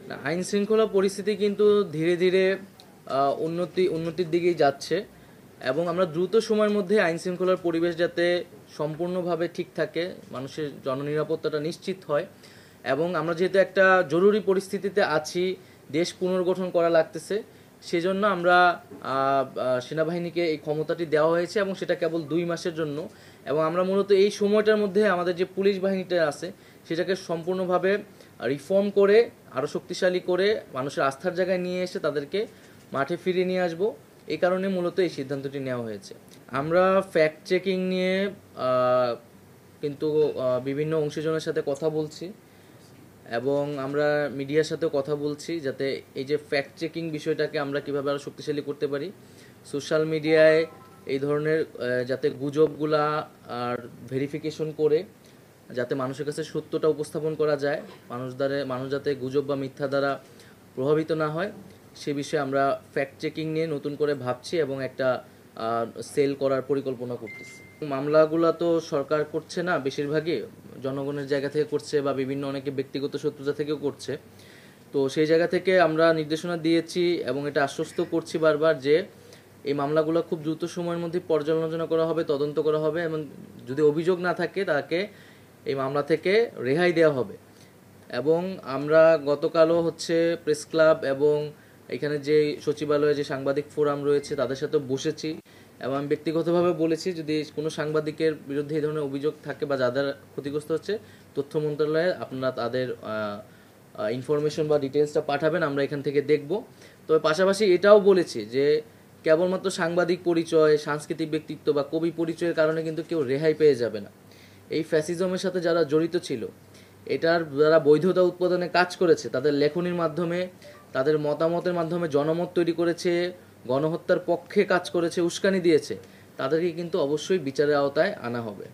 না, আইন শৃঙ্খলা পরিস্থিতি কিন্তু ধীরে ধীরে উন্নতির দিকেই যাচ্ছে এবং আমরা দ্রুত সময়ের মধ্যে আইন শৃঙ্খলার পরিবেশ যাতে সম্পূর্ণভাবে ঠিক থাকে, মানুষের জননিরাপত্তাটা নিশ্চিত হয় এবং আমরা যেহেতু একটা জরুরি পরিস্থিতিতে আছি, দেশ পুনর্গঠন করা লাগতেছে, সেজন্য আমরা সেনাবাহিনীকে এই ক্ষমতাটি দেওয়া হয়েছে এবং সেটা কেবল 2 মাসের জন্য। এবং আমরা মূলত এই সময়টার মধ্যে আমাদের যে পুলিশ বাহিনীটা আছে সেটাকে সম্পূর্ণভাবে রিফর্ম করে আরও শক্তিশালী করে মানুষের আস্থার জায়গায় নিয়ে এসে তাদেরকে মাঠে ফিরিয়ে নিয়ে আসব। এই কারণে মূলত এই সিদ্ধান্তটি নেওয়া হয়েছে। আমরা ফ্যাক্ট চেকিং নিয়ে কিন্তু বিভিন্ন অংশীজনের সাথে কথা বলছি এবং আমরা মিডিয়ার সাথেও কথা বলছি যাতে এই যে ফ্যাক্ট চেকিং বিষয়টাকে আমরা কিভাবে আরও শক্তিশালী করতে পারি। সোশ্যাল মিডিয়ায় এই ধরনের যাতে গুজবগুলা আর ভেরিফিকেশন করে যাতে মানুষের কাছে সত্যটা উপস্থাপন করা যায়, মানুষ যাতে গুজব বা মিথ্যা দ্বারা প্রভাবিত না হয়, সে বিষয়ে আমরা ফ্যাক্ট চেকিং নিয়ে নতুন করে ভাবছি এবং একটা সেল করার পরিকল্পনা করতেছি। মামলাগুলো তো সরকার করছে না, বেশিরভাগই জনগণের জায়গা থেকে করছে বা বিভিন্ন অনেকে ব্যক্তিগত শত্রুতা থেকেও করছে। তো সেই জায়গা থেকে আমরা নির্দেশনা দিয়েছি এবং এটা আশ্বস্ত করছি বারবার যে এই মামলাগুলো খুব দ্রুত সময়ের মধ্যে পর্যালোচনা করা হবে, তদন্ত করা হবে এবং যদি অভিযোগ না থাকে তাকে এই মামলা থেকে রেহাই দেওয়া হবে। এবং আমরা গতকালও প্রেস ক্লাব এবং এখানে যে সচিবালয়ে যে সাংবাদিক ফোরাম রয়েছে তাদের সাথে বসেছি এবং আমি ব্যক্তিগতভাবে বলেছি যদি কোনো সাংবাদিকের বিরুদ্ধে এই ধরনের অভিযোগ থাকে বা যাদের ক্ষতিগ্রস্ত হচ্ছে, তথ্য মন্ত্রণালয়ে আপনারা তাদের ইনফরমেশন বা ডিটেলসটা পাঠাবেন, আমরা এখান থেকে দেখব। তবে পাশাপাশি এটাও বলেছি যে কেবলমাত্র সাংবাদিক পরিচয়, সাংস্কৃতিক ব্যক্তিত্ব বা কবি পরিচয়ের কারণে কিন্তু কেউ রেহাই পেয়ে যাবে না। এই ফ্যাসিজমের সাথে যারা জড়িত ছিল, এটার যারা বৈধতা উৎপাদনে কাজ করেছে, তাদের লেখনীর মাধ্যমে, তাদের মতামতের মাধ্যমে জনমত তৈরি করেছে, গণহত্যার পক্ষে কাজ করেছে, উস্কানি দিয়েছে, তাদেরকে কিন্তু অবশ্যই বিচারের আওতায় আনা হবে।